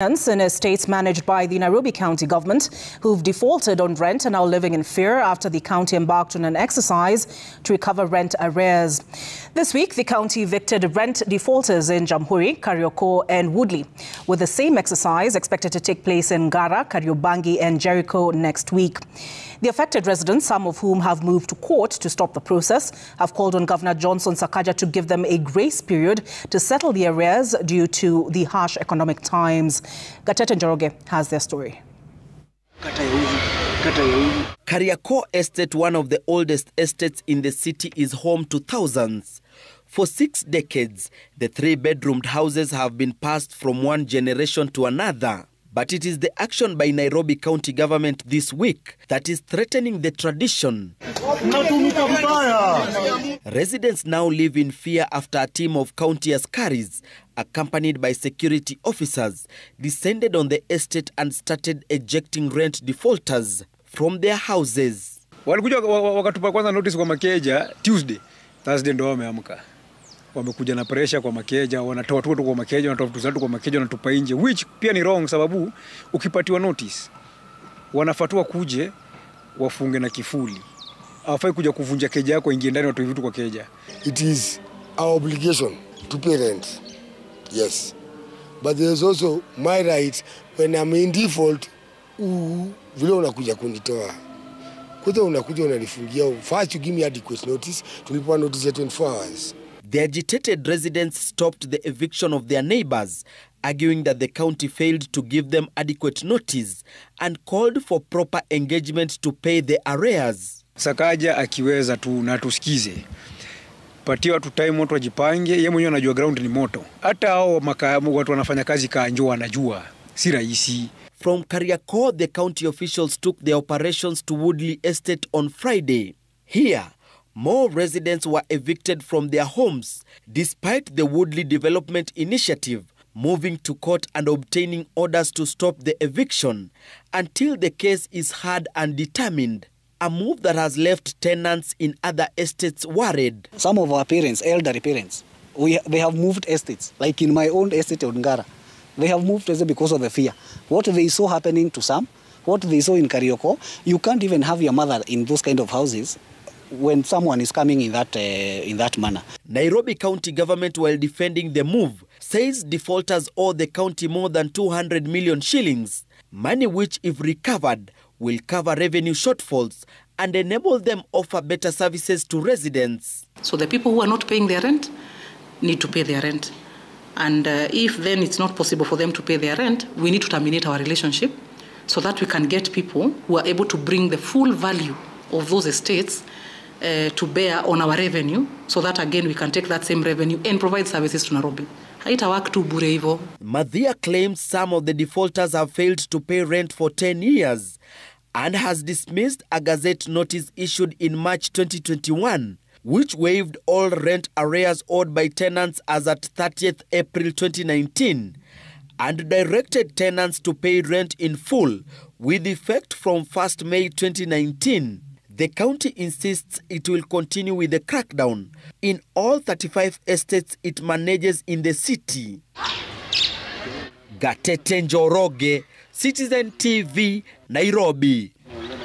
Tenants in estates managed by the Nairobi County government who've defaulted on rent are now living in fear after the county embarked on an exercise to recover rent arrears. This week, the county evicted rent defaulters in Jamhuri, Kariokor and Woodley, with the same exercise expected to take place in Ngara, Kariobangi and Jericho next week. The affected residents, some of whom have moved to court to stop the process, have called on Governor Johnson Sakaja to give them a grace period to settle the arrears due to the harsh economic times. Njoroge has their story. Kariokor Estate, one of the oldest estates in the city, is home to thousands. For 6 decades, the 3-bedroomed houses have been passed from one generation to another. But it is the action by Nairobi County government this week that is threatening the tradition. Residents now live in fear after a team of county askaris, accompanied by security officers, descended on the estate and started ejecting rent defaulters from their houses. Walikuja wakatupa kwanza notice kwa makeja Tuesday, Thursday ndo wameamka. Wamekuja na pressure kwa makeja, wanatoa watu kwa makeja, wanatoa vitu zetu kwa makeja, wanatupa nje, which pia ni wrong sababu ukipatiwa notice wanafatua kuje wafunge na kifuli. Hawafai kuja kuvunja keja yako ingie ndani watoe vitu kwa keja. It is our obligation to pay rent. Yes. But there is also my right when I'm in default vile unakuja kunitoa. Kuto unakuja unanifungia. First you give me adequate notice, tulipa notice at 24 hours. The agitated residents stopped the eviction of their neighbors, arguing that the county failed to give them adequate notice and called for proper engagement to pay the arrears. Sakaja akiweza tu na tusikize. Patia watu time watu wajipange, yeye mwenyewe anajua ground ni moto. Hata hao watu wanafanya kazi kaanjo wanajua, si rahisi. From Kariokor, the county officials took their operations to Woodley Estate on Friday. Here, more residents were evicted from their homes, despite the Woodley Development Initiative moving to court and obtaining orders to stop the eviction until the case is heard and determined. A move that has left tenants in other estates worried. Some of our parents, elderly parents, they have moved estates, like in my own estate of Ngara. They have moved because of the fear. What they saw happening to some, what they saw in Kariokor, you can't even have your mother in those kind of houses when someone is coming in that manner. Nairobi County government, while defending the move, says defaulters owe the county more than 200 million shillings, money which, if recovered, will cover revenue shortfalls and enable them offer better services to residents. So the people who are not paying their rent need to pay their rent. And if then it's not possible for them to pay their rent, we need to terminate our relationship so that we can get people who are able to bring the full value of those estates to bear on our revenue, so that again we can take that same revenue and provide services to Nairobi. Haitawak tu bure hivyo. Madhia claims some of the defaulters have failed to pay rent for 10 years and has dismissed a gazette notice issued in March 2021, which waived all rent arrears owed by tenants as at 30th April 2019 and directed tenants to pay rent in full with effect from 1st May 2019. The county insists it will continue with the crackdown in all 35 estates it manages in the city. Njoroge, Citizen TV, Nairobi.